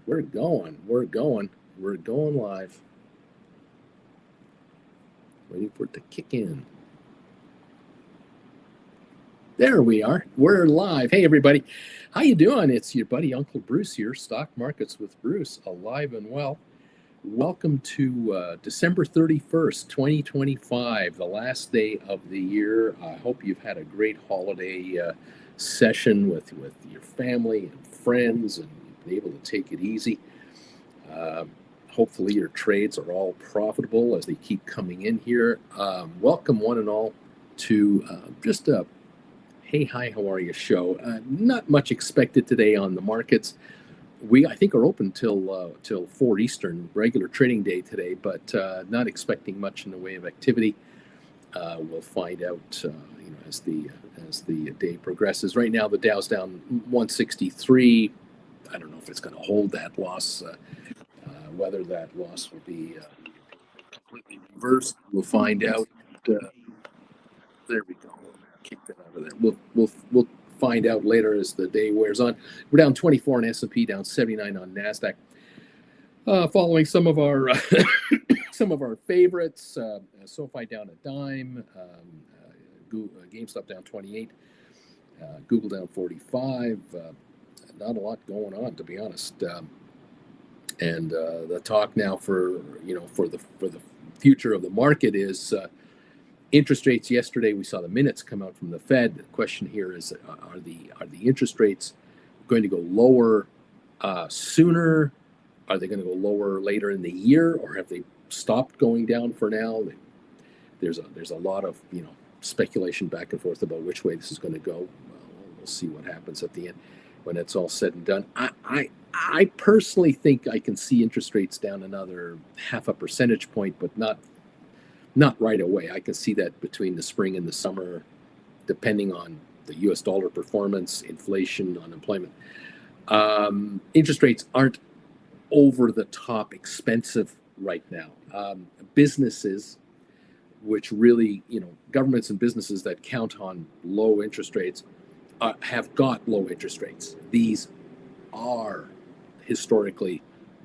We're going live. Waiting for it to kick in. There we are. We're live. Hey, everybody. How you doing? It's your buddy Uncle Bruce here, Stock Markets with Bruce, alive and well. Welcome to December 31st, 2025, the last day of the year. I hope you've had a great holiday session with your family and friends and been able to take it easy. Hopefully your trades are all profitable as they keep coming in here. Welcome one and all to just a hey, hi, how are you show. Not much expected today on the markets. I think are open till 4 Eastern, regular trading day today, but not expecting much in the way of activity. We'll find out as the day progresses. Right now the Dow's down 163. I don't know if it's going to hold that loss. Whether that loss will be completely reversed, we'll find out. There we go. Kick that out of there. We'll find out later as the day wears on. We're down 24 on S&P, down 79 on Nasdaq. Following some of our some of our favorites, SoFi down a dime, GameStop down 28, Google down 45. Not a lot going on, to be honest. And the talk now for the future of the market is interest rates. Yesterday we saw the minutes come out from the Fed. The question here is, are the interest rates going to go lower sooner? Are they going to go lower later in the year, or have they stopped going down for now? There's a lot of speculation back and forth about which way this is going to go. We'll see what happens at the end when it's all said and done. I personally think I can see interest rates down another 0.5 percentage point, but not right away. I can see that between the spring and the summer, depending on the U.S. dollar performance, inflation, unemployment. Interest rates aren't over the top expensive right now. Businesses, which really, governments and businesses that count on low interest rates, have got low interest rates. These are historically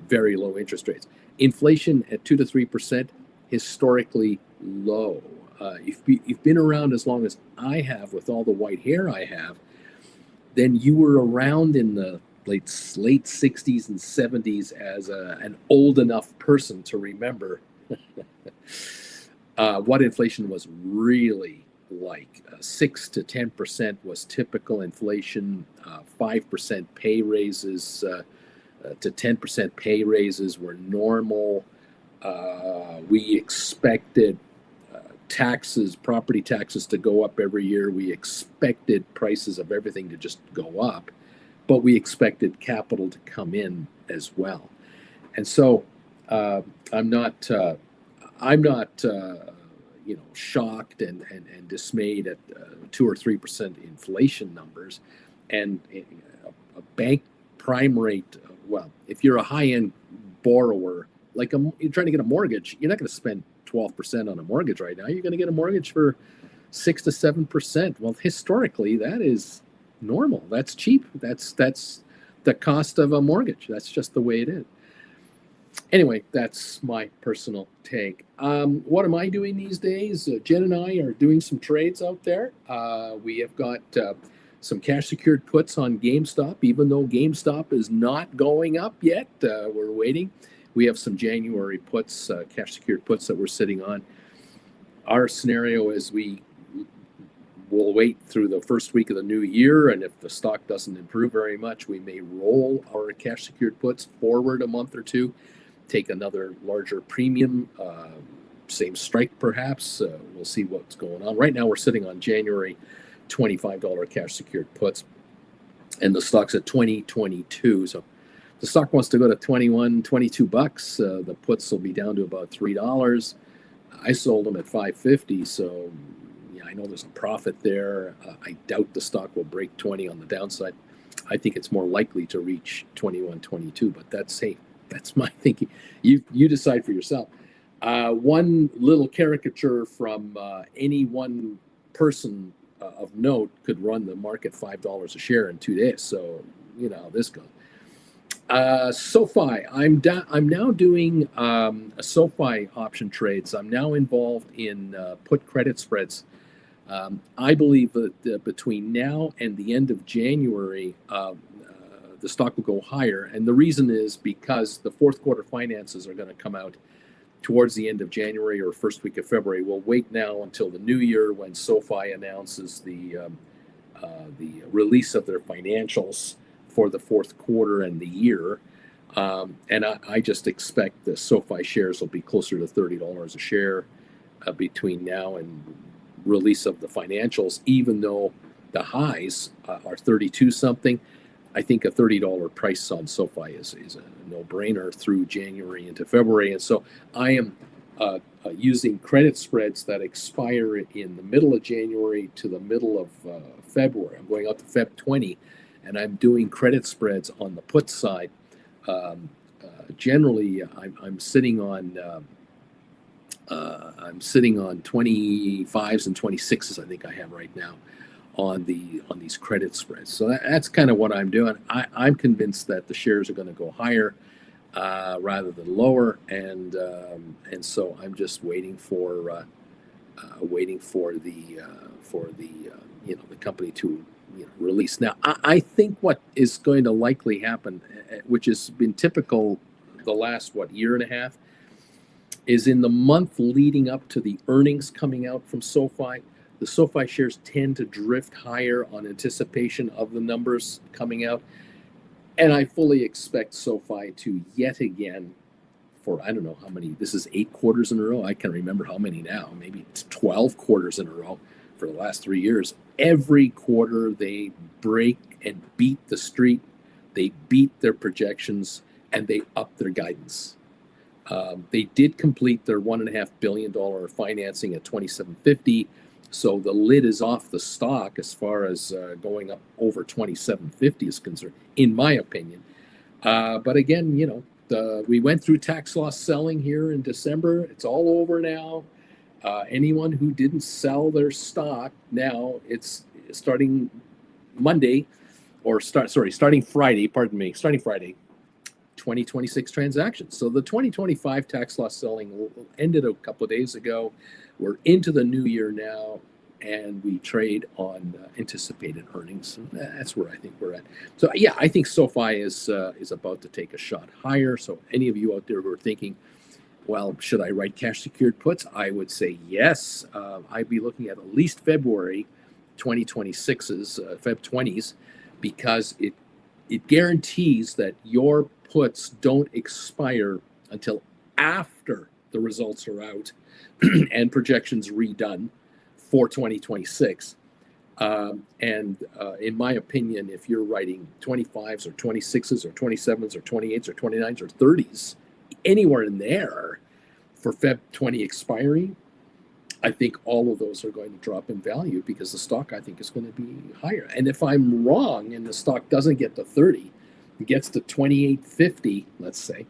very low interest rates. Inflation at 2 to 3%, historically low. If you've been around as long as I have, with all the white hair I have, then you were around in the late 60s and 70s as an old enough person to remember what inflation was really like. 6 to 10% was typical inflation. 5% pay raises to 10% pay raises were normal. We expected taxes, property taxes, to go up every year. We expected prices of everything to just go up, but we expected capital to come in as well. And so I'm not shocked and dismayed at 2 or 3% inflation numbers, and a bank prime rate. Well, if you're a high-end borrower, like you're trying to get a mortgage, you're not going to spend 12% on a mortgage right now. You're going to get a mortgage for 6 to 7%. Well, historically, that is normal. That's cheap. That's the cost of a mortgage. That's just the way it is. Anyway, that's my personal take. What am I doing these days? Jen and I are doing some trades out there. We have got some cash secured puts on GameStop, even though GameStop is not going up yet. We're waiting. We have some January puts, cash secured puts that we're sitting on. Our scenario is we'll wait through the first week of the new year, and if the stock doesn't improve very much, we may roll our cash secured puts forward a month or two, take another larger premium, same strike perhaps. We'll see what's going on. Right now we're sitting on January $25 cash secured puts, and the stock's at 20.22. So the stock wants to go to 21, 22 bucks. The puts will be down to about $3. I sold them at $5.50, so yeah, I know there's a profit there. I doubt the stock will break 20 on the downside. I think it's more likely to reach 21, 22, but that's my thinking. You decide for yourself. One little caricature from any one person of note could run the market $5 a share in 2 days. So you know how this goes. SoFi. I'm now doing a SoFi option trades. I'm now involved in put credit spreads. I believe that between now and the end of January, the stock will go higher. And the reason is because the fourth quarter finances are going to come out towards the end of January or first week of February. We'll wait now until the new year when SoFi announces the release of their financials for the fourth quarter and the year. And I just expect the SoFi shares will be closer to $30 a share between now and release of the financials, even though the highs are 32 something. I think a $30 price on SoFi is a no-brainer through January into February. And so I am using credit spreads that expire in the middle of January to the middle of February. I'm going out to Feb 20, and I'm doing credit spreads on the put side. Generally, I'm sitting on 25s and 26s. I think I have right now on these credit spreads. So that's kind of what I'm doing. I'm convinced that the shares are going to go higher rather than lower, and so I'm just waiting for the the company to release. Now, I think what is going to likely happen, which has been typical the last year and a half, is in the month leading up to the earnings coming out from SoFi, the SoFi shares tend to drift higher on anticipation of the numbers coming out. And I fully expect SoFi to yet again, for I don't know how many, this is 8 quarters in a row. I can't remember how many now, maybe it's 12 quarters in a row for the last 3 years. Every quarter they break and beat the street. They beat their projections and they up their guidance. They did complete their $1.5 billion financing at $27.50. So the lid is off the stock as far as going up over $27.50 is concerned, in my opinion. But again, we went through tax loss selling here in December. It's all over now. Anyone who didn't sell their stock now, it's starting Monday, starting Friday, starting Friday, 2026 transactions. So the 2025 tax loss selling ended a couple of days ago. We're into the new year now, and we trade on anticipated earnings. And that's where I think we're at. So yeah, I think SoFi is about to take a shot higher. So any of you out there who are thinking, well, should I write cash secured puts? I would say yes. I'd be looking at least February 2026's, Feb 20s, because it guarantees that your puts don't expire until after the results are out and projections redone for 2026. And in my opinion, if you're writing 25s or 26s or 27s or 28s or 29s or 30s, anywhere in there for Feb 20 expiry, I think all of those are going to drop in value because the stock, I think, is going to be higher. And if I'm wrong and the stock doesn't get to 30, it gets to 28.50, let's say,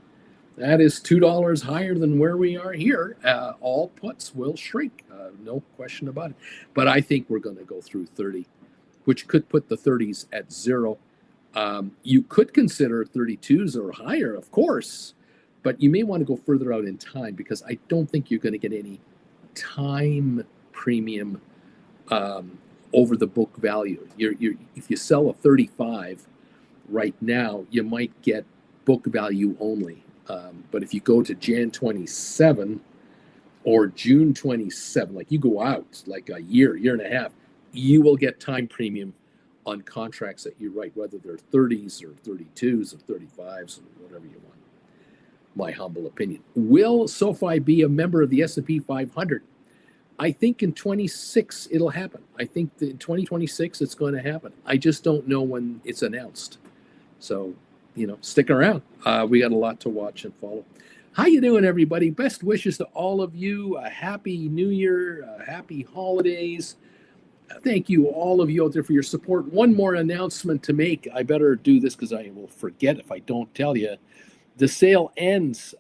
that is $2 higher than where we are here. All puts will shrink, no question about it. But I think we're going to go through 30, which could put the 30s at 0. You could consider 32s or higher, of course, but you may want to go further out in time because I don't think you're going to get any time premium over the book value. If you sell a 35 right now, you might get book value only. But if you go to Jan 27 or June 27, like you go out like a year and a half, you will get time premium on contracts that you write, whether they're 30s or 32s or 35s or whatever you want. My humble opinion. Will SoFi be a member of the S&P 500? I think in 26 it'll happen. I think that in 2026 it's going to happen. I just don't know when it's announced. So, stick around. We got a lot to watch and follow. How you doing, everybody? Best wishes to all of you. A happy New Year, happy holidays. Thank you, all of you out there, for your support. One more announcement to make. I better do this because I will forget if I don't tell you. The sale ends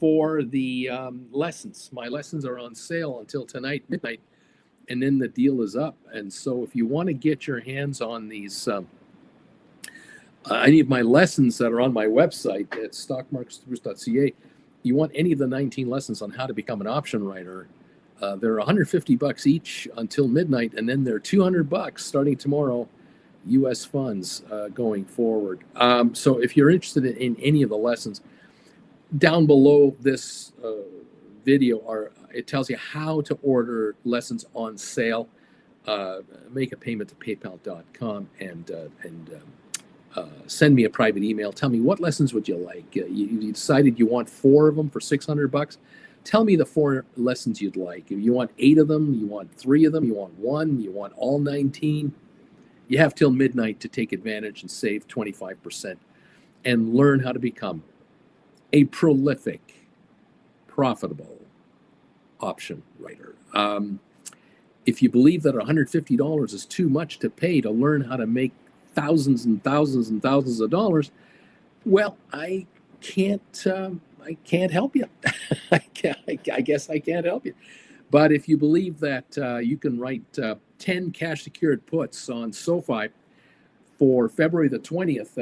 for the lessons. My lessons are on sale until tonight, midnight, and then the deal is up. And so if you want to get your hands on these any of my lessons that are on my website at stockmarketsbruce.ca, you want any of the 19 lessons on how to become an option writer, they're $150 each until midnight, and then they're $200 starting tomorrow, U.S. funds going forward. So if you're interested in any of the lessons, down below this video it tells you how to order lessons on sale. Make a payment to paypal.com and send me a private email. Tell me, what lessons would you like? You decided you want 4 of them for $600. Tell me the 4 lessons you'd like. If you want 8 of them, you want 3 of them, you want 1, you want all 19, you have till midnight to take advantage and save 25% and learn how to become a prolific, profitable option writer. If you believe that $150 is too much to pay to learn how to make thousands and thousands and thousands of dollars, well, I can't help you. I guess I can't help you. But if you believe that you can write 10 cash secured puts on SoFi for February the 20th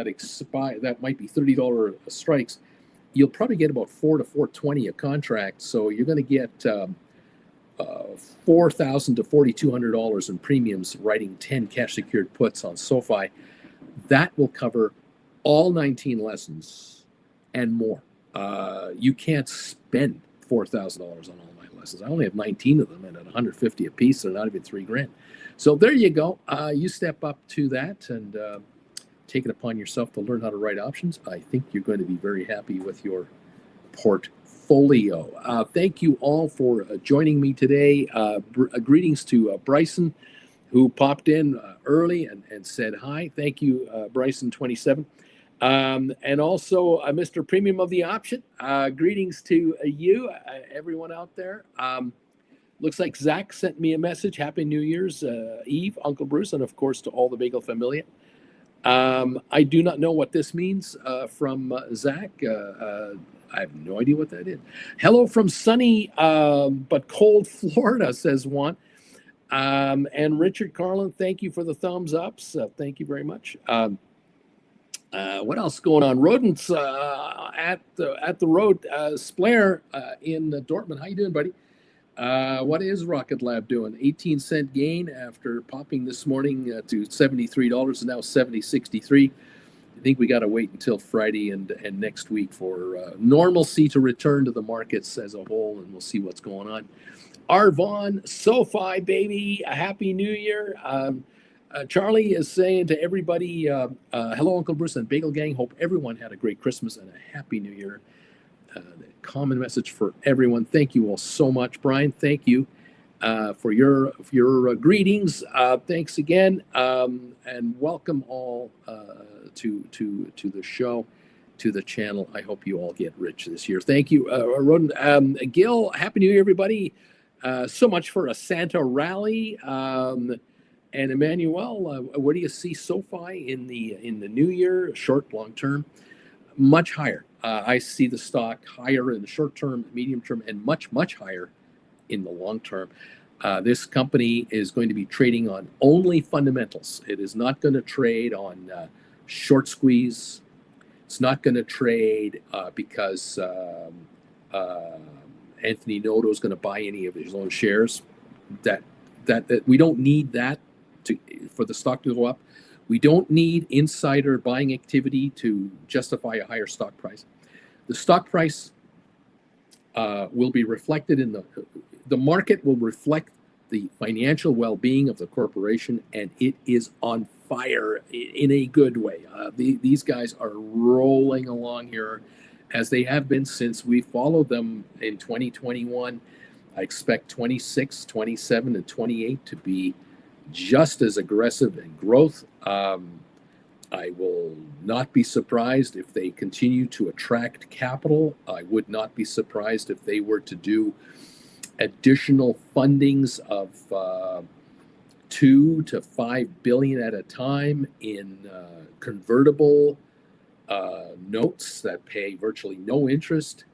that might be $30 strikes, you'll probably get about $4 to $4.20 a contract. So you're going to get $4,000 to $4,200 in premiums writing 10 cash secured puts on SoFi. That will cover all 19 lessons and more. You can't spend $4,000 on all my lessons. I only have 19 of them, and at $150 a piece, they're not even $3,000. So there you go. You step up to that and take it upon yourself to learn how to write options. I think you're going to be very happy with your portfolio. Thank you all for joining me today. Greetings to Bryson, who popped in early and said hi. Thank you, Bryson27. And also Mr. Premium of the Option. Greetings to you, everyone out there. Looks like Zach sent me a message. Happy New Year's Eve, Uncle Bruce, and of course to all the Bagel Familia. I do not know what this means from Zach. I have no idea what that is. Hello from sunny but cold Florida, says one. And Richard Carlin, thank you for the thumbs ups. Thank you very much. What else going on? Rodents at the road. Splair in Dortmund. How you doing, buddy? What is Rocket Lab doing? 18-cent gain after popping this morning to $73 and now $70.63. I think we got to wait until Friday and next week for normalcy to return to the markets as a whole, and we'll see what's going on. Arvon, SoFi, baby, a happy New Year. Charlie is saying to everybody, hello, Uncle Bruce and Bagel Gang. Hope everyone had a great Christmas and a happy New Year. Common message for everyone. Thank you all so much. Brian, thank you for your greetings. Thanks again, and welcome all to the show, to the channel. I hope you all get rich this year. Thank you, Roden. Gil, happy New Year, everybody. So much for a Santa rally. And Emmanuel, where do you see SoFi in the new year, short, long term? Much higher. I see the stock higher in the short term, medium term, and much, much higher in the long term. This company is going to be trading on only fundamentals. It is not going to trade on short squeeze. It's not going to trade because Anthony Noto is going to buy any of his own shares. That we don't need that for the stock to go up. We don't need insider buying activity to justify a higher stock price. The stock price will be reflected in the market will reflect the financial well-being of the corporation, and it is on fire in a good way. These guys are rolling along here as they have been since we followed them in 2021. I expect 26, 27, and 28 to be just as aggressive in growth. I will not be surprised if they continue to attract capital. I would not be surprised if they were to do additional fundings of $2 to $5 billion at a time in convertible notes that pay virtually no interest.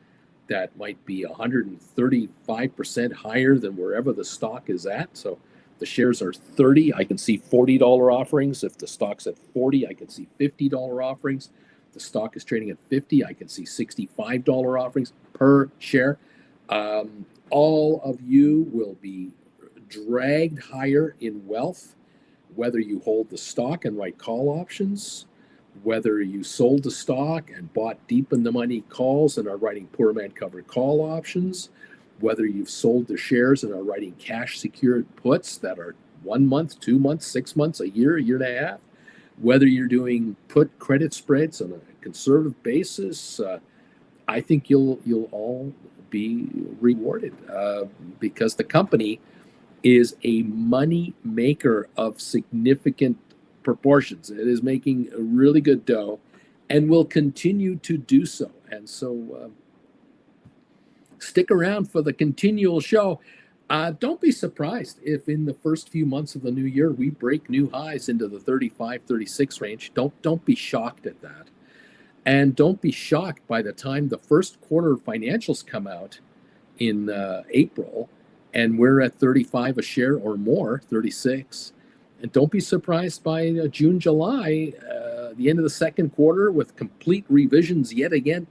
That might be 135% higher than wherever the stock is at. So the shares are 30, I can see $40 offerings. If the stock's at 40, I can see $50 offerings. The stock is trading at 50, I can see $65 offerings per share. All of you will be dragged higher in wealth, whether you hold the stock and write call options, whether you sold the stock and bought deep in the money calls and are writing poor man covered call options, whether you've sold the shares and are writing cash secured puts that are 1 month, 2 months, 6 months, a year and a half, whether you're doing put credit spreads on a conservative basis, I think you'll all be rewarded because the company is a money maker of significant proportions. It is making a really good dough and will continue to do so. And so stick around for the continual show. Don't be surprised if in the first few months of the new year we break new highs into the 35, 36 range. Don't be shocked at that. And don't be shocked by the time the first quarter financials come out in April and we're at 35 a share or more, 36. And don't be surprised by June, July, the end of the second quarter with complete revisions yet again.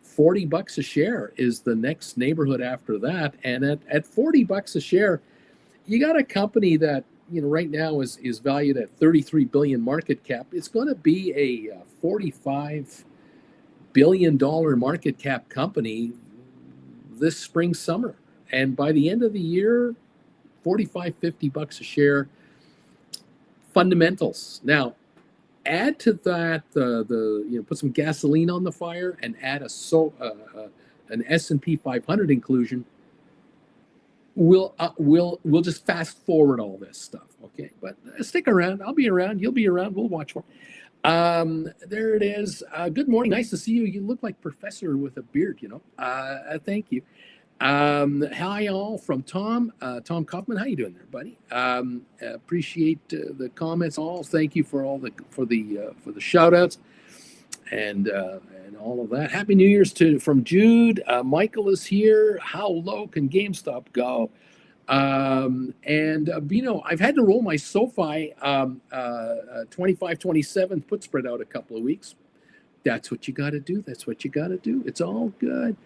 $40 a share is the next neighborhood after that. And at $40 a share, you got a company that, right now is valued at 33 billion market cap. It's going to be a $45 billion market cap company this spring, summer. And by the end of the year, $45-50 a share. Fundamentals. Now, add to that put some gasoline on the fire and add an S&P 500 inclusion. We'll just fast forward all this stuff, okay? But stick around. I'll be around. You'll be around. We'll watch for. There it is. Good morning. Nice to see you. You look like Professor with a beard. Thank you. Hi all from Tom Kaufman. How you doing there, buddy? Appreciate the comments. All thank you for all for the shout outs and all of that. Happy New Year's from Jude. Michael is here. How low can GameStop go? I've had to roll my SoFi 25-27 put spread out a couple of weeks. That's what you got to do. It's all good.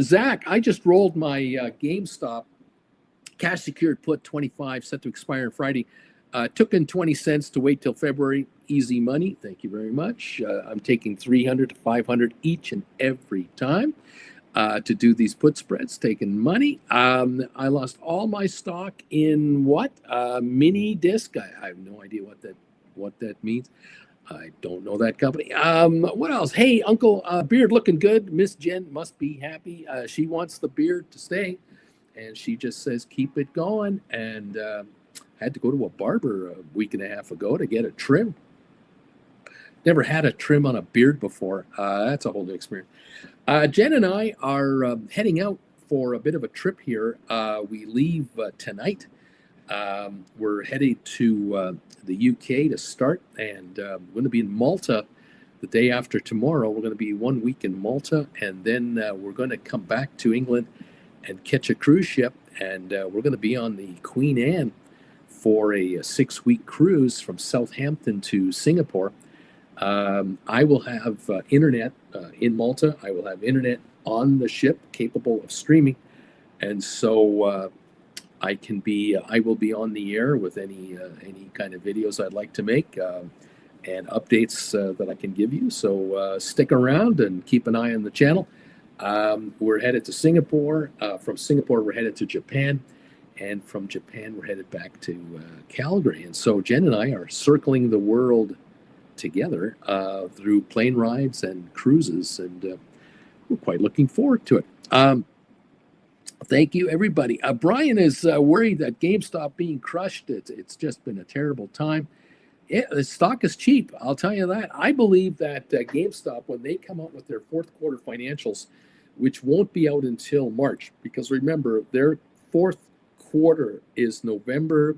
Zach, I just rolled my GameStop cash secured put 25 set to expire on Friday. Took in 20 cents to wait till February. Easy money. Thank you very much. I'm taking 300 to 500 each and every time to do these put spreads, taking money. I lost all my stock in mini disc. I have no idea what that means. I don't know that company. What else? Hey, Uncle Beard looking good. Miss Jen must be happy. She wants the beard to stay. And she just says, keep it going. And had to go to a barber a week and a half ago to get a trim. Never had a trim on a beard before. That's a whole new experience. Jen and I are heading out for a bit of a trip here. We leave tonight. We're headed to the UK to start, and we're going to be in Malta the day after tomorrow. We're going to be 1 week in Malta, and then we're going to come back to England and catch a cruise ship, and we're going to be on the Queen Anne for a 6-week cruise from Southampton to Singapore. I will have internet in Malta. I will have internet on the ship capable of streaming, and so I will be on the air with any kind of videos I'd like to make and updates that I can give you. So stick around and keep an eye on the channel. We're headed to Singapore. From Singapore, we're headed to Japan. And from Japan, we're headed back to Calgary. And so Jen and I are circling the world together through plane rides and cruises. And we're quite looking forward to it. Thank you, everybody. Brian is worried that GameStop being crushed. It's just been a terrible time. The stock is cheap. I'll tell you that. I believe that GameStop, when they come out with their fourth quarter financials, which won't be out until March, because remember, their fourth quarter is November,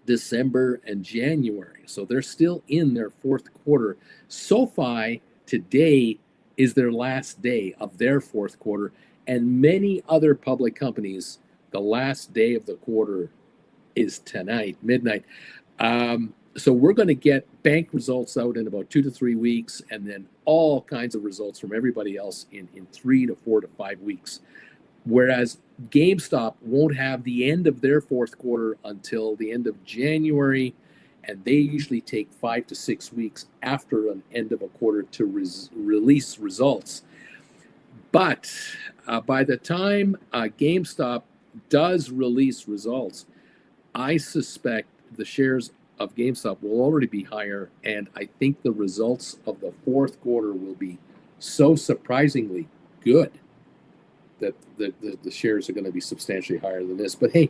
December, and January. So they're still in their fourth quarter. SoFi today is their last day of their fourth quarter. And many other public companies, the last day of the quarter is tonight, midnight. So we're going to get bank results out in about 2 to 3 weeks, and then all kinds of results from everybody else in 3 to 4 to 5 weeks. Whereas GameStop won't have the end of their fourth quarter until the end of January, and they usually take 5 to 6 weeks after an end of a quarter to release results. But by the time GameStop does release results, I suspect the shares of GameStop will already be higher, and I think the results of the fourth quarter will be so surprisingly good that the shares are going to be substantially higher than this. But hey,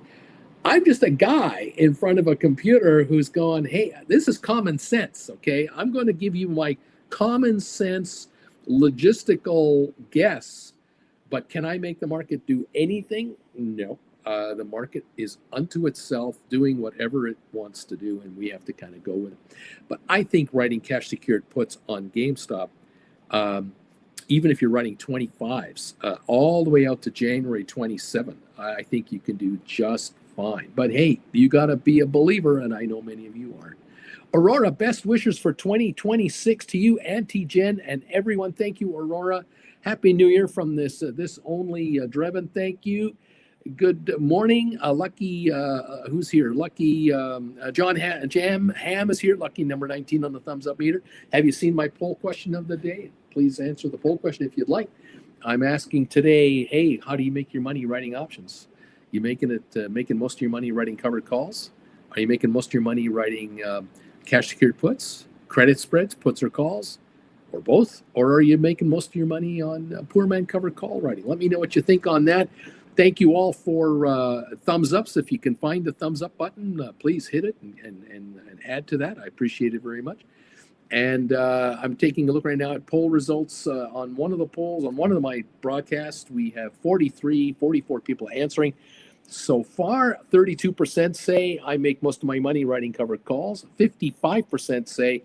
I'm just a guy in front of a computer who's going, hey, this is common sense, okay? I'm going to give you my common sense logistical guess, but can I make the market do anything? No. The market is unto itself doing whatever it wants to do, and we have to kind of go with it. But I think writing cash secured puts on GameStop, even if you're writing 25s, all the way out to January 27, I think you can do just fine. But hey, you got to be a believer, and I know many of you aren't. Aurora, best wishes for 2026 to you, Auntie Jen, and everyone. Thank you, Aurora. Happy New Year from this only Dreven. Thank you. Good morning, Lucky. Who's here? Lucky John Jam Ham is here. Lucky number 19 on the thumbs up meter. Have you seen my poll question of the day? Please answer the poll question if you'd like. I'm asking today, hey, how do you make your money writing options? You making most of your money writing covered calls? Are you making most of your money writing cash secured puts, credit spreads, puts or calls, or both? Or are you making most of your money on poor man covered call writing? Let me know what you think on that. Thank you all for thumbs ups. If you can find the thumbs up button, please hit it and add to that. I appreciate it very much. And I'm taking a look right now at poll results on one of the polls. On one of my broadcasts, we have 44 people answering. So far, 32% say I make most of my money writing covered calls. 55% say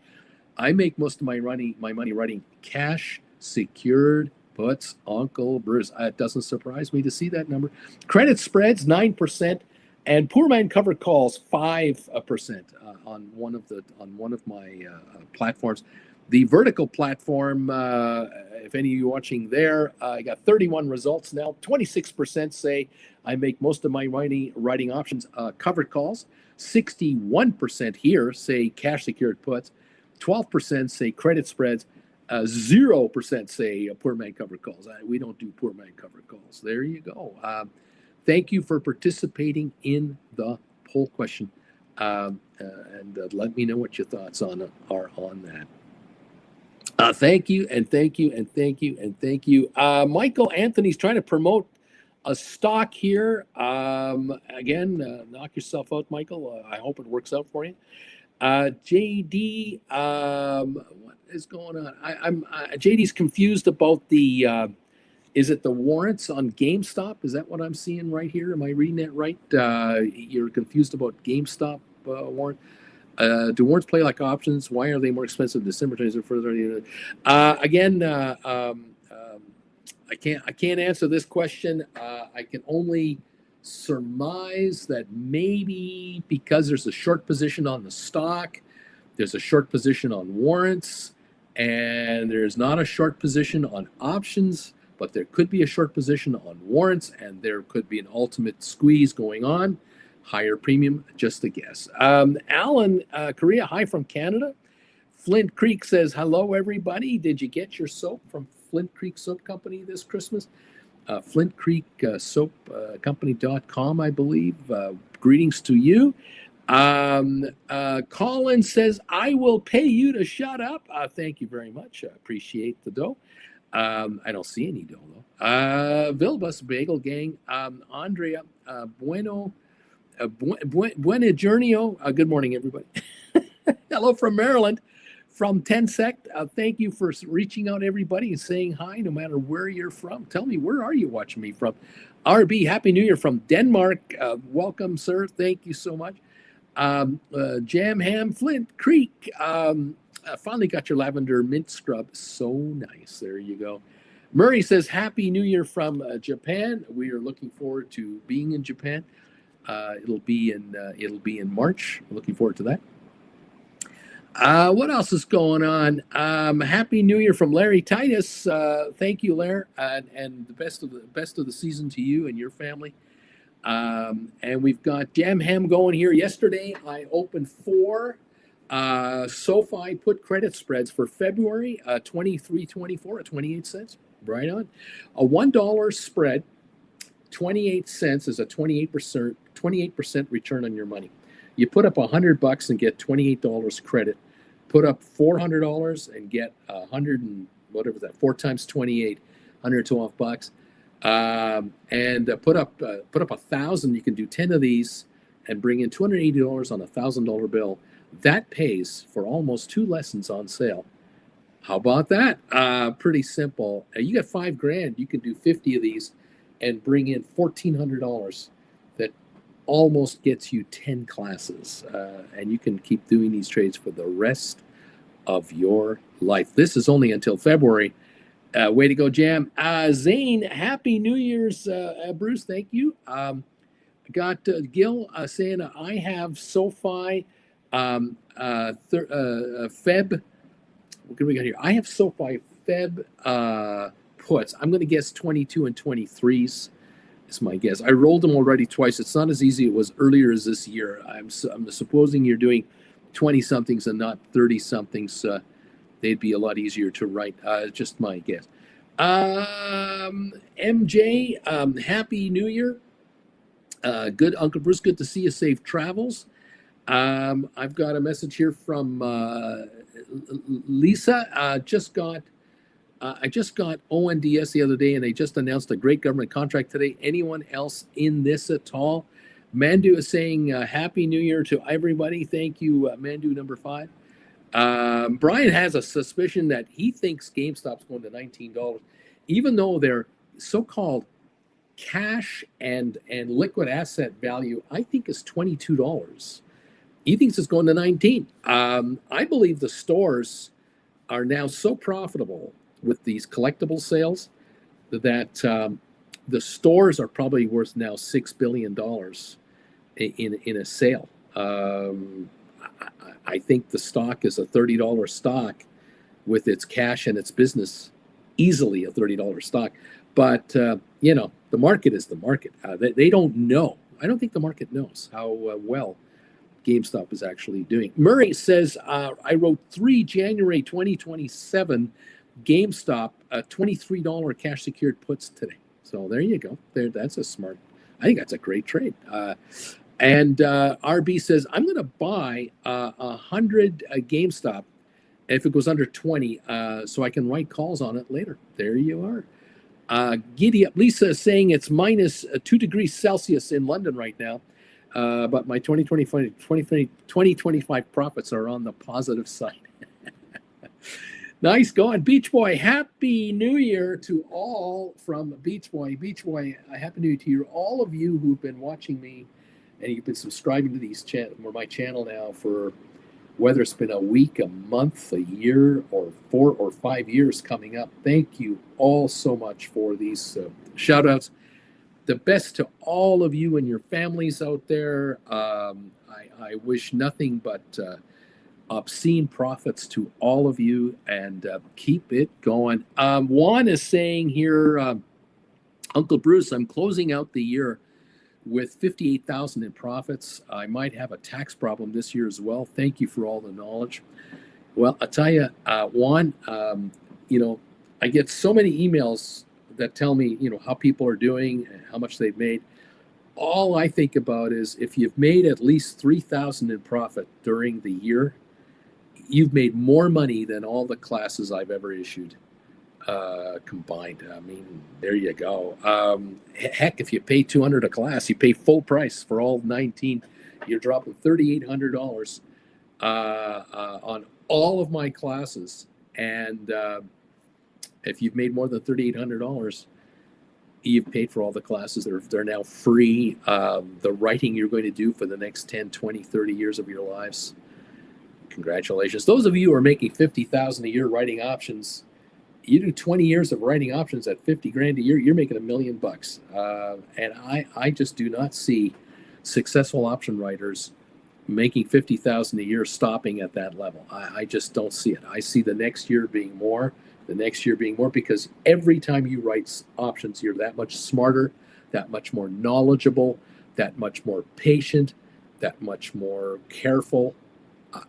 I make most of my money writing cash secured puts, Uncle Bruce. It doesn't surprise me to see that number. Credit spreads 9%, and poor man covered calls 5% on one of my platforms. The vertical platform, if any of you watching there, I got 31 results now. 26% say I make most of my money writing options covered calls. 61% here say cash secured puts. 12% say credit spreads. 0% say poor man covered calls. We don't do poor man covered calls. There you go. Thank you for participating in the poll question, and let me know what your thoughts are on that. Thank you, and thank you, and thank you, and thank you. Michael Anthony's trying to promote a stock here. Again, knock yourself out, Michael. I hope it works out for you. JD, what is going on? I'm JD's confused about the. Is it the warrants on GameStop? Is that what I'm seeing right here? Am I reading that right? You're confused about GameStop warrant. Do warrants play like options? Why are they more expensive than December 20 further? Again, I can't answer this question. I can only surmise that maybe because there's a short position on the stock, there's a short position on warrants, and there's not a short position on options, but there could be a short position on warrants, and there could be an ultimate squeeze going on. Higher premium, just a guess. Alan, Korea, hi from Canada. Flint Creek says, hello, everybody. Did you get your soap from Flint Creek Soap Company this Christmas? Flint Creek Soap Company.com, I believe. Greetings to you. Colin says, I will pay you to shut up. Thank you very much. I appreciate the dough. I don't see any dough, though. Vilbus Bagel Gang. Andrea, Buena Journeo. Good morning, everybody. Hello from Maryland. From Tensect, thank you for reaching out, everybody, and saying hi, no matter where you're from. Tell me, where are you watching me from? RB, Happy New Year from Denmark. Welcome, sir. Thank you so much. Jam Ham, Flint Creek. Finally got your lavender mint scrub. So nice. There you go. Murray says, Happy New Year from Japan. We are looking forward to being in Japan. It'll be in March. Looking forward to that. What else is going on? Happy New Year from Larry Titus. Thank you, Larry, and the best of the season to you and your family. And we've got Jam Ham going here. Yesterday, I opened 4 SoFi put credit spreads for February 23.24 at 28 cents. Right on. A $1 spread, 28 cents is a 28% return on your money. You put up $100 and get $28 credit. Put up $400 and get 100 and whatever that 4 times 28, $112. And put up 1,000. You can do 10 of these and bring in $280 on a $1,000 bill. That pays for almost 2 lessons on sale. How about that? Pretty simple. You got $5,000. You can do 50 of these and bring in $1,400. That almost gets you 10 classes, and you can keep doing these trades for the rest of your life. This is only until February. Way to go, Jam. Zane, Happy New Year's, Bruce. Thank you. Got Gil saying I have SoFi Feb. What do we got here? I have SoFi Feb puts. I'm going to guess 22 and 23s. Is my guess. I rolled them already twice. It's not as easy as it was earlier as this year. I'm supposing you're doing 20-somethings and not 30-somethings. They'd be a lot easier to write. Just my guess. MJ, Happy New Year. Good, Uncle Bruce. Good to see you. Safe travels. I've got a message here from Lisa. I just got ONDS the other day, and they just announced a great government contract today. Anyone else in this at all? Mandu is saying Happy New Year to everybody. Thank you, Mandu number 5. Brian has a suspicion that he thinks GameStop's going to $19, even though their so-called cash and liquid asset value, I think, is $22. He thinks it's going to 19. I believe the stores are now so profitable with these collectible sales that the stores are probably worth now $6 billion in a sale. I think the stock is a $30 stock with its cash and its business, easily a $30 stock. But, the market is the market. They don't know. I don't think the market knows how well GameStop is actually doing. Murray says, I wrote 3 January 2027 GameStop $23 cash secured puts today. So there you go. That's a smart. I think that's a great trade. And RB says, I'm going to buy 100 GameStop if it goes under 20, so I can write calls on it later. There you are. Giddy up. Lisa is saying it's minus 2 degrees Celsius in London right now, but my 2025 profits are on the positive side. Nice going, Beach Boy. Happy New Year to all from Beach Boy. Beach Boy, Happy New Year to you. All of you who've been watching me and you've been subscribing to my channel now for whether it's been a week, a month, a year, or 4 or 5 years coming up. Thank you all so much for these shout outs. The best to all of you and your families out there. I wish nothing but obscene profits to all of you, and keep it going. Juan is saying here, Uncle Bruce, I'm closing out the year with 58,000 in profits. I might have a tax problem this year as well. Thank you for all the knowledge. Well, I'll tell you, Juan, I get so many emails that tell me, how people are doing and how much they've made. All I think about is if you've made at least 3,000 in profit during the year, you've made more money than all the classes I've ever issued combined. I mean, there you go. Heck, if you pay $200 a class, you pay full price for all 19. You're dropping $3,800 on all of my classes. And if you've made more than $3,800, you've paid for all the classes. They're now free. The writing you're going to do for the next 10, 20, 30 years of your lives. Congratulations. Those of you who are making $50,000 a year writing options, you do 20 years of writing options at $50,000 a year, you're making $1 million. And I just do not see successful option writers making 50,000 a year stopping at that level. I just don't see it. I see the next year being more, because every time you write options, you're that much smarter, that much more knowledgeable, that much more patient, that much more careful.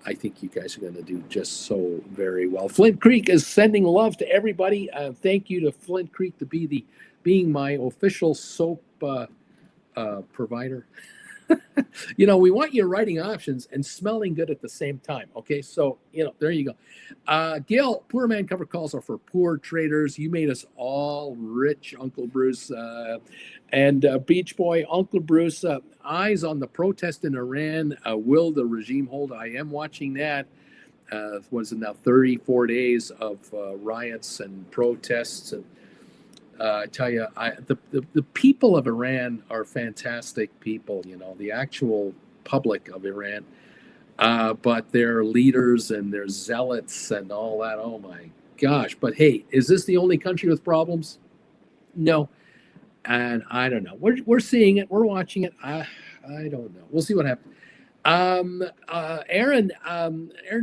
I think you guys are going to do just so very well. Flint Creek is sending love to everybody. Thank you to Flint Creek to being my official soap provider. We want you writing options and smelling good at the same time. Okay, so there you go. Gil, poor man cover calls are for poor traders. You made us all rich, Uncle Bruce. And Beach Boy, Uncle Bruce, eyes on the protest in Iran. Will the regime hold? I am watching that. What is it now? 34 days of riots and protests. And I tell you, the people of Iran are fantastic people. The actual public of Iran, but their leaders and their zealots and all that. Oh my gosh! But hey, is this the only country with problems? No. And I don't know. We're seeing it. We're watching it. I don't know. We'll see what happens. Aaron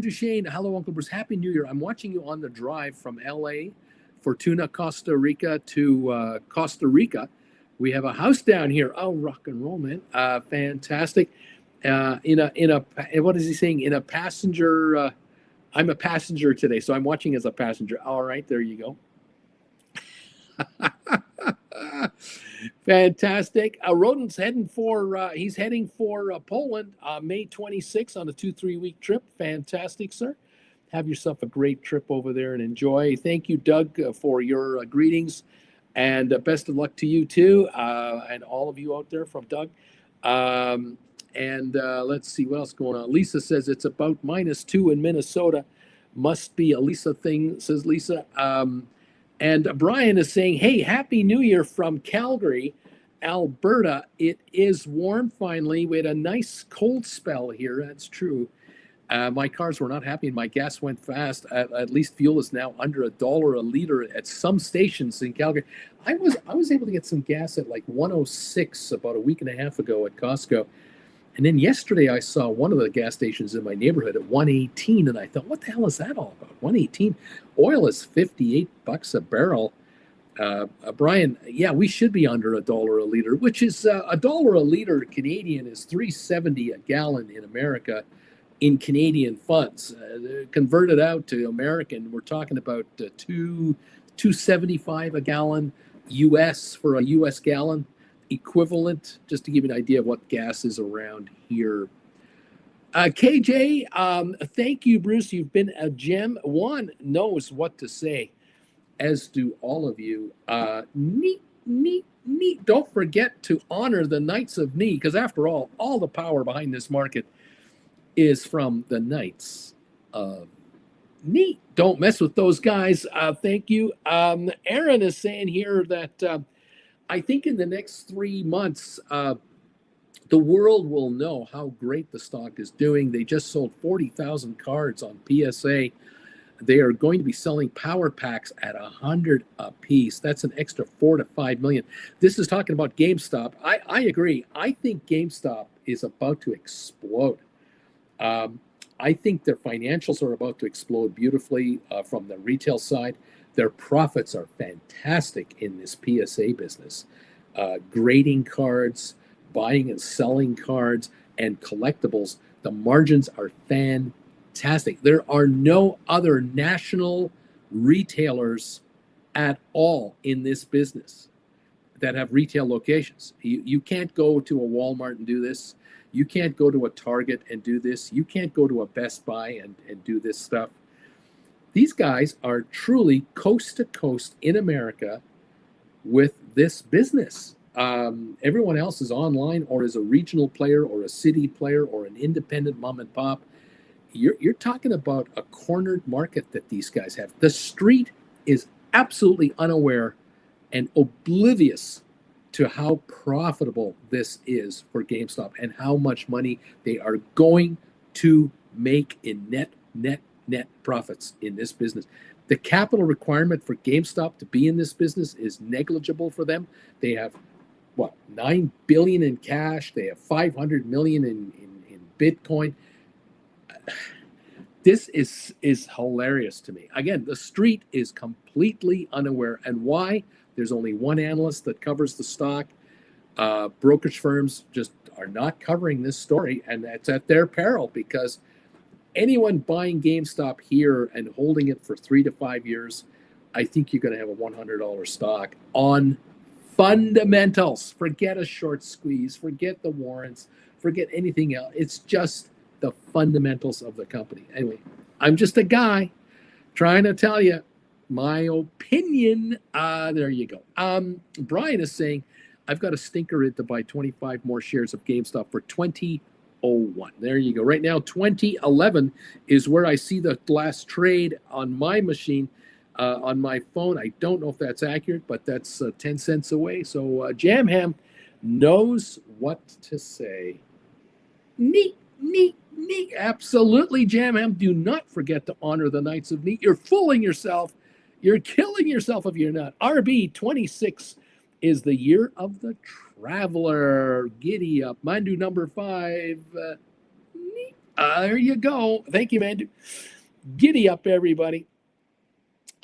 Duchesne. Hello, Uncle Bruce. Happy New Year. I'm watching you on the drive from LA, Fortuna, Costa Rica to Costa Rica. We have a house down here. Oh, rock and roll, man. Fantastic. In a what is he saying? In a passenger. I'm a passenger today, so I'm watching as a passenger. All right, there you go. Fantastic. Rodent's heading for Poland May 26th on a 2-3 week trip. Fantastic, sir. Have yourself a great trip over there and enjoy. Thank you, Doug, for your greetings, and best of luck to you too, and all of you out there from Doug. Let's see what else going on. Lisa says it's about -2 in Minnesota. Must be a Lisa thing, says Lisa. And Brian is saying, hey, Happy New Year from Calgary, Alberta. It is warm finally. We had a nice cold spell here. That's true. My cars were not happy and my gas went fast. At least fuel is now under $1 a liter at some stations in Calgary. I was able to get some gas at like 106 about a week and a half ago at Costco. And then yesterday I saw one of the gas stations in my neighborhood at 118, and I thought, what the hell is that all about? 118. Oil is $58 a barrel. Brian, yeah, we should be under $1 a liter, which is $1 a liter Canadian is $3.70 a gallon in America in Canadian funds. Converted out to American, we're talking about $2.75 a gallon US for a US gallon. Equivalent, just to give you an idea of what gas is around here. KJ, thank you, Bruce. You've been a gem. One knows what to say, as do all of you. Neat. Don't forget to honor the Knights of Knee, because after all the power behind this market is from the Knights of Knee. Don't mess with those guys. Thank you. Aaron is saying here that I think in the next 3 months, the world will know how great the stock is doing. They just sold 40,000 cards on PSA. They are going to be selling power packs at 100 a piece. That's an extra 4 to 5 million. This is talking about GameStop. I agree. I think GameStop is about to explode. I think their financials are about to explode beautifully from the retail side. Their profits are fantastic in this PSA business. Grading cards, buying and selling cards, and collectibles. The margins are fantastic. There are no other national retailers at all in this business that have retail locations. You can't go to a Walmart and do this. You can't go to a Target and do this. You can't go to a Best Buy and do this stuff. These guys are truly coast to coast in America with this business. Everyone else is online or is a regional player or a city player or an independent mom and pop. You're talking about a cornered market that these guys have. The street is absolutely unaware and oblivious to how profitable this is for GameStop and how much money they are going to make in net profits in this business. The capital requirement for GameStop to be in this business is negligible for them. They have what, 9 billion in cash. They have 500 million in Bitcoin. This is hilarious to me. Again, the street is completely unaware. And why? There's only one analyst that covers the stock. Brokerage firms just are not covering this story, and it's at their peril, because anyone buying GameStop here and holding it for 3 to 5 years, I think you're going to have a $100 stock on fundamentals. Forget a short squeeze, forget the warrants, forget anything else. It's just the fundamentals of the company. Anyway, I'm just a guy trying to tell you my opinion. There you go. Brian is saying, I've got a stinker in to buy 25 more shares of GameStop for 2001. There you go. Right now, 2011 is where I see the last trade on my machine, on my phone. I don't know if that's accurate, but that's 10 cents away. So Jamham knows what to say. Neat. Absolutely, Jamham. Do not forget to honor the Knights of Neat. You're fooling yourself. You're killing yourself if you're not. RB 26 is the year of the traveler. Giddy up. Mandu number 5. There you go. Thank you, Mandu. Giddy up, everybody.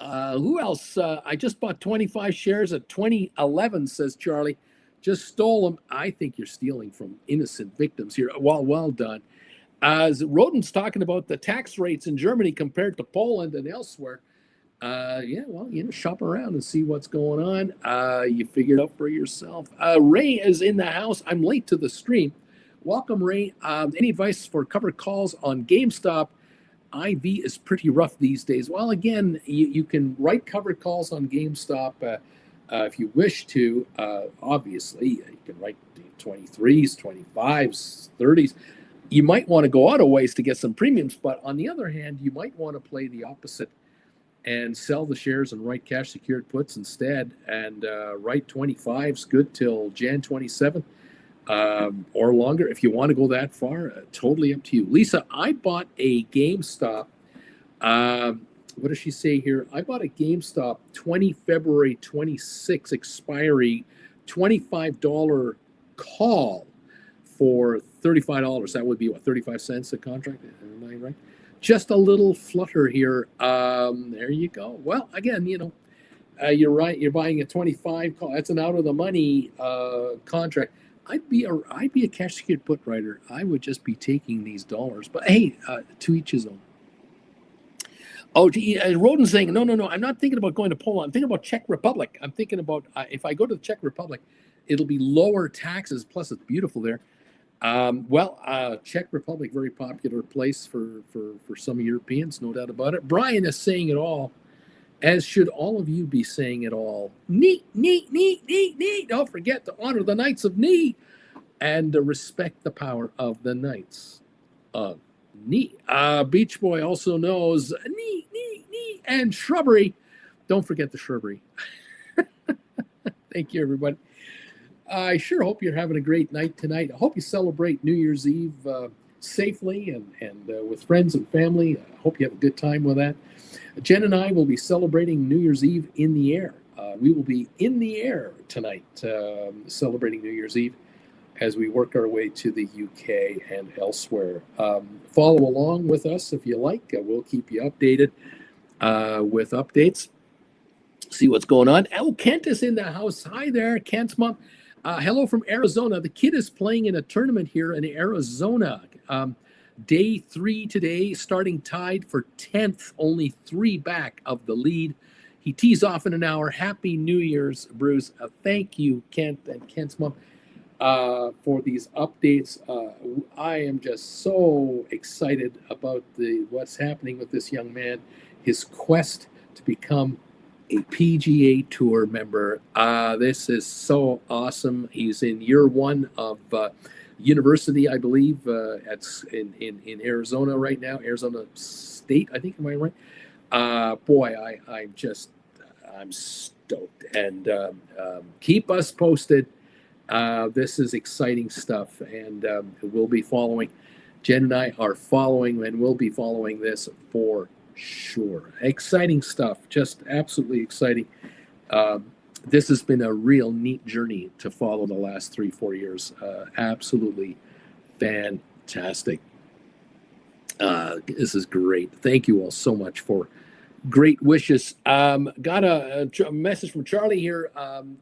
Who else? I just bought 25 shares at 2011, says Charlie. Just stole them. I think you're stealing from innocent victims here. Well done. As Roden's talking about the tax rates in Germany compared to Poland and elsewhere. Shop around and see what's going on. You figure it out for yourself. Ray is in the house. I'm late to the stream. Welcome, Ray. Any advice for covered calls on GameStop? IV is pretty rough these days. Well, again, you can write covered calls on GameStop if you wish to. Obviously, you can write 23s, 25s, 30s. You might want to go auto ways to get some premiums, but on the other hand, you might want to play the opposite and sell the shares and write cash secured puts instead, and write 25s good till Jan 27th or longer if you want to go that far. Totally up to you. Lisa, I bought a GameStop. What does she say here? I bought a GameStop 20 February 26 expiry $25 call for $35. That would be what, 35 cents a contract? Am I right? Just a little flutter here. There you go. Well, again, you're right. You're buying a 25 call. That's an out of the money contract. I'd be a cash secured put writer. I would just be taking these dollars. But hey, to each his own. Oh, Roden's saying, no. I'm not thinking about going to Poland. I'm thinking about Czech Republic. I'm thinking about if I go to the Czech Republic, it'll be lower taxes. Plus, it's beautiful there. Czech Republic, very popular place for some Europeans, no doubt about it. Brian is saying it all, as should all of you be saying it all. Neat. Don't forget to honor the Knights of Neat and to respect the power of the Knights of Neat. Beach Boy also knows neat, and shrubbery. Don't forget the shrubbery. Thank you, everybody. I sure hope you're having a great night tonight. I hope you celebrate New Year's Eve safely and with friends and family. I hope you have a good time with that. Jen and I will be celebrating New Year's Eve in the air. We will be in the air tonight celebrating New Year's Eve as we work our way to the UK and elsewhere. Follow along with us if you like. We'll keep you updated with updates. See what's going on. Oh, Kent is in the house. Hi there, Kent's mom. Hello from Arizona. The kid is playing in a tournament here in Arizona. Day 3 today, starting tied for 10th, only 3 back of the lead. He tees off in an hour. Happy New Year's, Bruce. Thank you, Kent and Kent's mom, for these updates. I am just so excited about what's happening with this young man, his quest to become a PGA Tour member. This is so awesome. He's in year 1 of university, I believe, in Arizona right now, Arizona State, I think. Am I right? Boy, I'm stoked. And keep us posted. This is exciting stuff, and we'll be following. Jen and I are following, and we'll be following this for sure. Exciting stuff, just absolutely exciting. this has been a real neat journey to follow the last 3-4 years. Absolutely fantastic. This is great. Thank you all so much for great wishes. Got a message from Charlie here,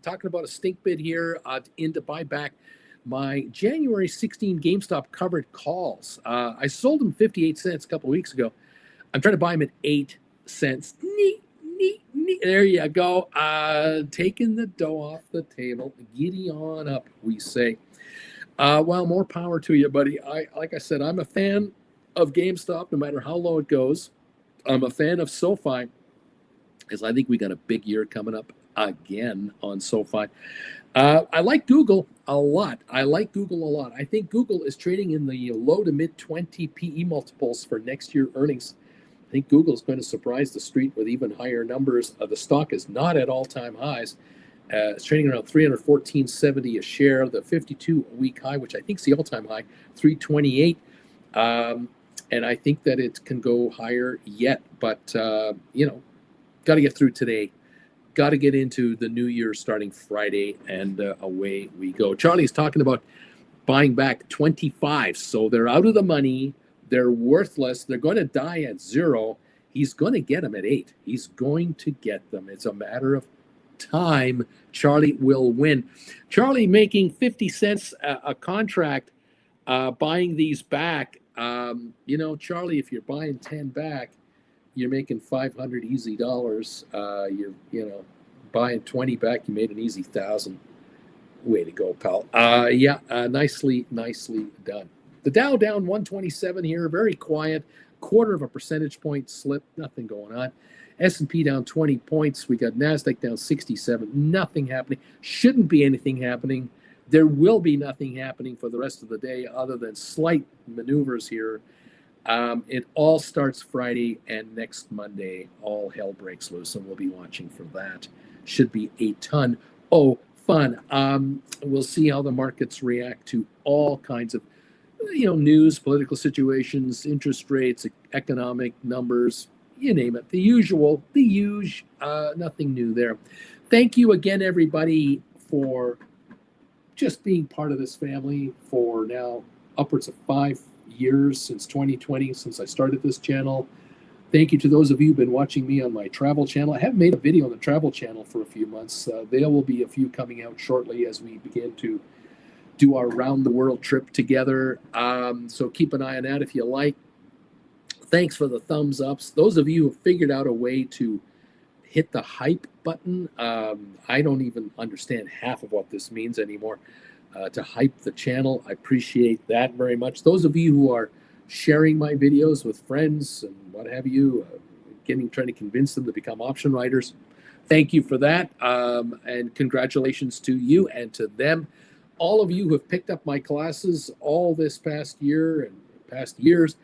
talking about a stink bid here in to buy back my January 16 GameStop covered calls. I sold them 58 cents a couple of weeks ago. I'm trying to buy them at 8 cents. Neat. There you go. Taking the dough off the table. Giddy on up, we say. Well, more power to you, buddy. Like I said, I'm a fan of GameStop, no matter how low it goes. I'm a fan of SoFi, because I think we got a big year coming up again on SoFi. I like Google a lot. I think Google is trading in the low to mid 20 PE multiples for next year earnings. I think Google is going to surprise the street with even higher numbers. The stock is not at all-time highs. It's trading around $314.70 a share. The 52-week high, which I think is the all-time high, $328. And I think that it can go higher yet. But, got to get through today. Got to get into the new year starting Friday, and away we go. Charlie's talking about buying back 25. So they're out of the money. They're worthless. They're going to die at 0. He's going to get them at 8. He's going to get them. It's a matter of time. Charlie will win. Charlie making 50 cents a contract, buying these back. Charlie, if you're buying 10 back, you're making 500 easy dollars. You're buying 20 back, you made an easy 1,000. Way to go, pal. Nicely done. The Dow down 127 here, very quiet, 0.25 percentage point slip, nothing going on. S&P down 20 points. We got NASDAQ down 67, nothing happening. Shouldn't be anything happening. There will be nothing happening for the rest of the day other than slight maneuvers here. It all starts Friday, and next Monday, all hell breaks loose, and we'll be watching for that. Should be a ton of fun. We'll see how the markets react to all kinds of news, political situations, interest rates, economic numbers, you name it. The usual, nothing new there. Thank you again, everybody, for just being part of this family for now upwards of 5 years, since 2020, since I started this channel. Thank you to those of you who've been watching me on my travel channel. I haven't made a video on the travel channel for a few months. There will be a few coming out shortly as we begin to do our round the world trip together. So keep an eye on that if you like. Thanks for the thumbs ups. Those of you who have figured out a way to hit the hype button, I don't even understand half of what this means anymore. To hype the channel, I appreciate that very much. Those of you who are sharing my videos with friends and what have you, trying to convince them to become option writers, thank you for that. And congratulations to you and to them. All of you who have picked up my classes all this past year and past years,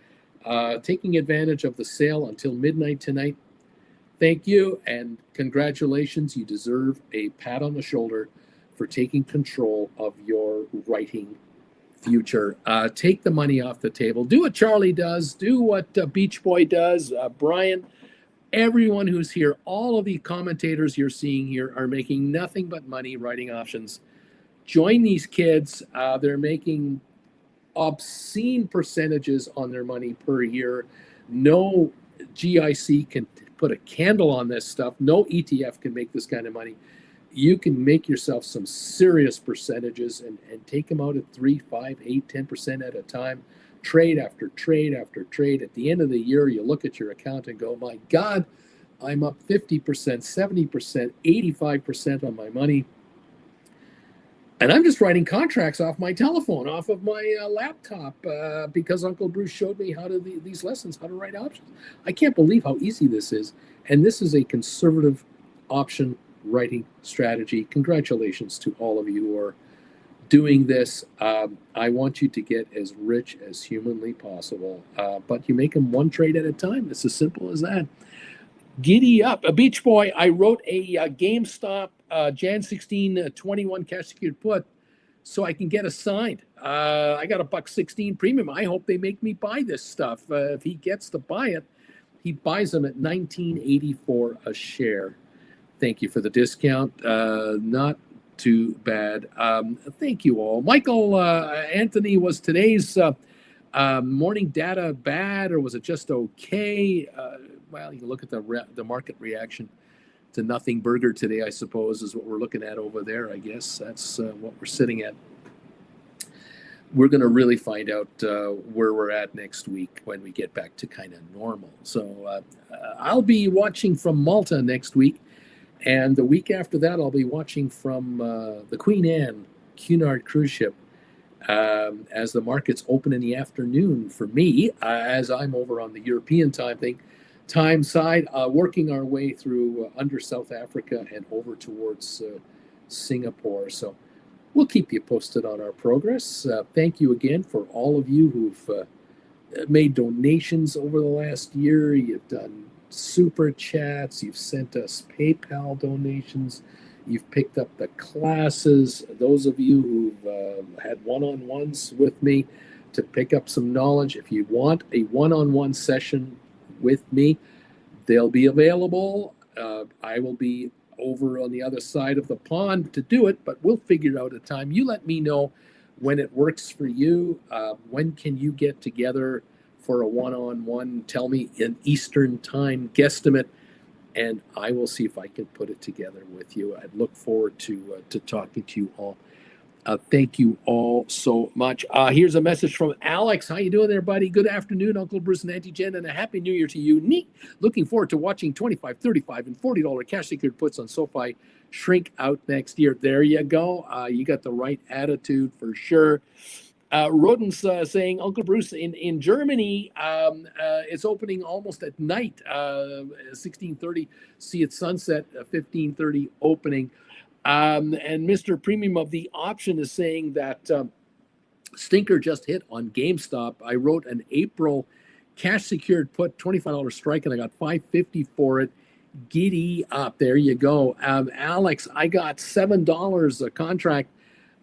taking advantage of the sale until midnight tonight, thank you and congratulations. You deserve a pat on the shoulder for taking control of your writing future. Take the money off the table. Do what Charlie does. Do what Beach Boy does. Brian, everyone who's here, all of the commentators you're seeing here are making nothing but money writing options. Join these kids. They're making obscene percentages on their money per year. No GIC can put a candle on this stuff. No ETF can make this kind of money. You can make yourself some serious percentages and take them out at 3, 5, 8, 10% at a time. Trade after trade after trade. At the end of the year, you look at your account and go, my God, I'm up 50%, 70%, 85% on my money. And I'm just writing contracts off my telephone, off of my laptop, because Uncle Bruce showed me how to these lessons, how to write options. I can't believe how easy this is. And this is a conservative option writing strategy. Congratulations to all of you who are doing this. I want you to get as rich as humanly possible, but you make them one trade at a time. It's as simple as that. Giddy up. A Beach Boy, I wrote a GameStop Jan 16 21 cash secured put so I can get assigned. I got a $1.16 premium. I hope they make me buy this stuff. If he gets to buy it, he buys them at $19.84 a share. Thank you for the discount. Not too bad. Thank you all. Michael Anthony, was today's morning data bad, or was it just okay? Well, you can look at the market reaction to Nothing Burger today, I suppose, is what we're looking at over there. I guess that's what we're sitting at. We're going to really find out where we're at next week when we get back to kind of normal. So I'll be watching from Malta next week. And the week after that, I'll be watching from the Queen Anne Cunard cruise ship as the markets open in the afternoon for me, as I'm over on the European time side, working our way through under South Africa and over towards Singapore. So we'll keep you posted on our progress. Thank you again for all of you who've made donations over the last year. You've done super chats, you've sent us PayPal donations, you've picked up the classes. Those of you who've had one-on-ones with me to pick up some knowledge, if you want a one-on-one session with me, they'll be available. I will be over on the other side of the pond to do it, but we'll figure out a time. You let me know when it works for you. When can you get together for a one-on-one? Tell me an Eastern time guesstimate, and I will see if I can put it together with you. I look forward to talking to you all. Thank you all so much. Here's a message from Alex. How you doing there, buddy? Good afternoon, Uncle Bruce and Auntie Jen, and a happy new year to you. Neat. Looking forward to watching $25, $35, and $40 cash secured puts on SoFi shrink out next year. There you go. You got the right attitude for sure. Rodent's saying, Uncle Bruce, in Germany, it's opening almost at night, 16:30. See it sunset, 15:30 opening. And Mr. Premium of the Option is saying that stinker just hit on GameStop. I wrote an April cash secured put, $25 strike, and I got $5.50 for it. Giddy up. There you go. Alex, I got $7 a contract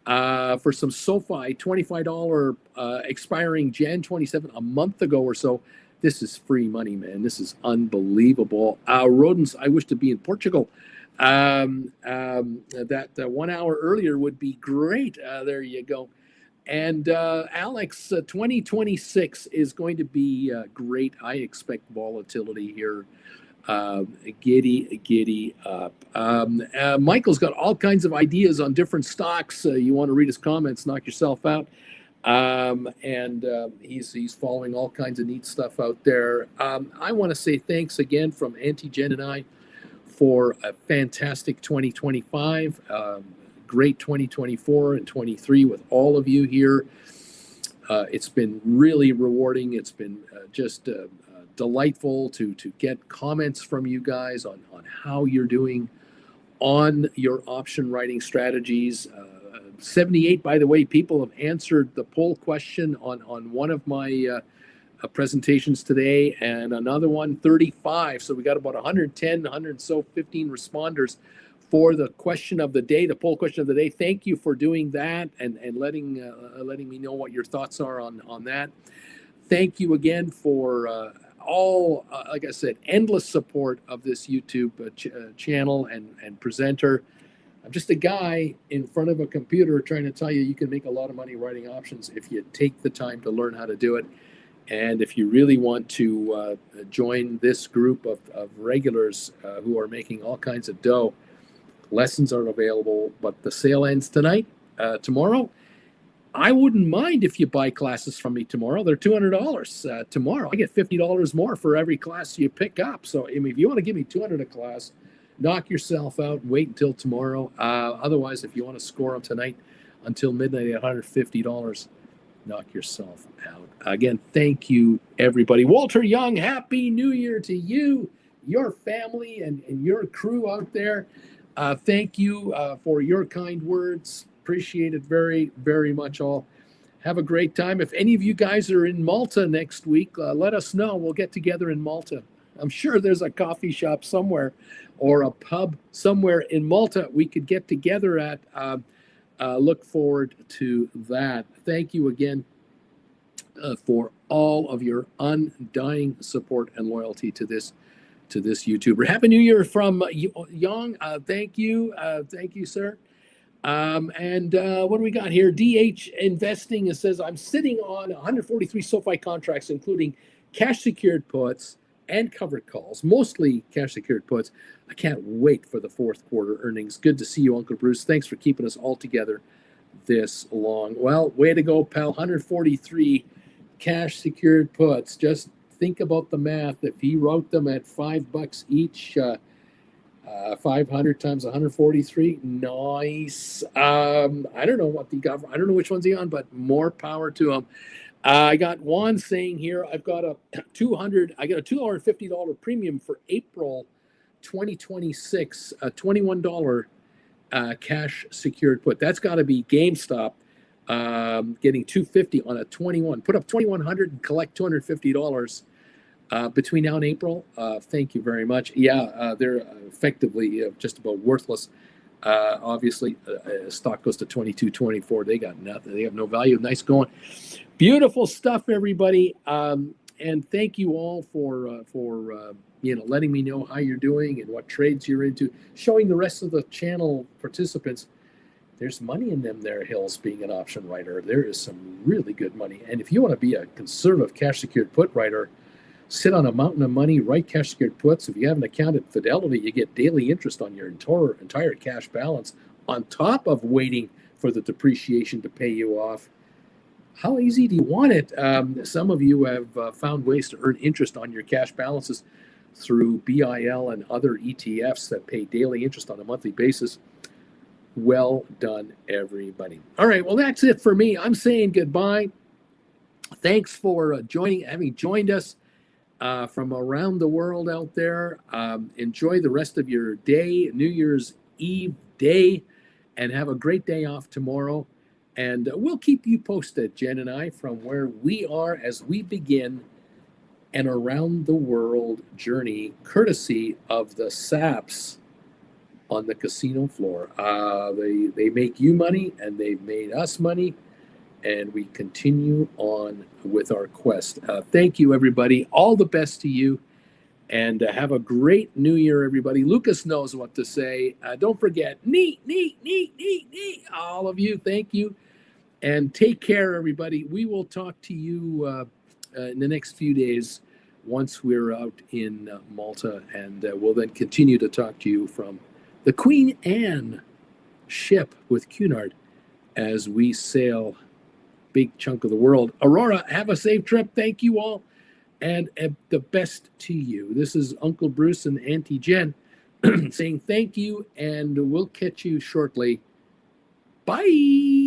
for some SoFi, $25 expiring Jan 27 a month ago or so. This is free money, man. This is unbelievable. Rodents, I wish to be in Portugal. That 1 hour earlier would be great. There you go. And Alex, 2026 is going to be great. I expect volatility here. Giddy up. Michael's got all kinds of ideas on different stocks. You want to read his comments, knock yourself out. And he's following all kinds of neat stuff out there. I want to say thanks again from Auntie Jen and I for a fantastic 2025, great 2024 and 23 with all of you here. It's been really rewarding. It's been just delightful to get comments from you guys on how you're doing on your option writing strategies. 78, by the way, people have answered the poll question on one of my presentations today, and another one, 35. So we got about 110, 15 responders for the question of the day, the poll question of the day. Thank you for doing that and letting me know what your thoughts are on that. Thank you again for all, like I said, endless support of this YouTube channel and presenter. I'm just a guy in front of a computer trying to tell you you can make a lot of money writing options if you take the time to learn how to do it. And if you really want to join this group of regulars who are making all kinds of dough, lessons are available, but the sale ends tonight, tomorrow. I wouldn't mind if you buy classes from me tomorrow. They're $200 tomorrow. I get $50 more for every class you pick up. So I mean, if you want to give me $200 a class, knock yourself out. Wait until tomorrow. Otherwise, if you want to score them tonight until midnight at $150, knock yourself out. Again, thank you, everybody. Walter Young, Happy New Year to you, your family, and your crew out there. Thank you for your kind words. Appreciate it very, very much all. Have a great time. If any of you guys are in Malta next week, let us know. We'll get together in Malta. I'm sure there's a coffee shop somewhere or a pub somewhere in Malta we could get together at. Look forward to that. Thank you again for all of your undying support and loyalty to this to this YouTuber. Happy New Year from Young. Thank you, sir. And what do we got here? DH Investing, it says, I'm sitting on 143 SoFi contracts, including cash secured puts and covered calls, mostly cash secured puts. I can't wait for the fourth quarter earnings. Good to see you, Uncle Bruce. Thanks for keeping us all together this long. Well, way to go, pal. 143 cash secured puts. Just think about the math. If he wrote them at $5 each, 500 times 143, nice. I don't know what the government, I don't know which one's he on, but more power to him. I got Juan saying here, I've got a $250 premium for April 2026, a $21 cash secured put. That's got to be GameStop getting $250 on a 21. Put up $2,100 and collect $250 between now and April. Thank you very much. Yeah, they're effectively just about worthless. Obviously, stock goes to 22, 24. They got nothing. They have no value. Nice going. Beautiful stuff, everybody. And thank you all for letting me know how you're doing and what trades you're into. Showing the rest of the channel participants, there's money in them there hills being an option writer. There is some really good money. And if you want to be a conservative cash secured put writer, sit on a mountain of money, write cash secured puts. If you have an account at Fidelity, you get daily interest on your entire cash balance on top of waiting for the depreciation to pay you off. How easy do you want it? Some of you have found ways to earn interest on your cash balances through BIL and other ETFs that pay daily interest on a monthly basis. Well done, everybody. All right, well, that's it for me. I'm saying goodbye. Thanks for having joined us from around the world out there. Enjoy the rest of your day, New Year's Eve day, and have a great day off tomorrow. And we'll keep you posted, Jen and I, from where we are as we begin an around the world journey, courtesy of the SAPs on the casino floor. They make you money, and they've made us money, and we continue on with our quest. Thank you, everybody. All the best to you, and have a great New Year, everybody. Lucas knows what to say. Don't forget, neat. All of you, thank you. And take care, everybody. We will talk to you in the next few days once we're out in Malta, and we'll then continue to talk to you from the Queen Anne ship with Cunard as we sail big chunk of the world. Aurora, have a safe trip. Thank you all, and the best to you. This is Uncle Bruce and Auntie Jen saying thank you, and we'll catch you shortly. Bye.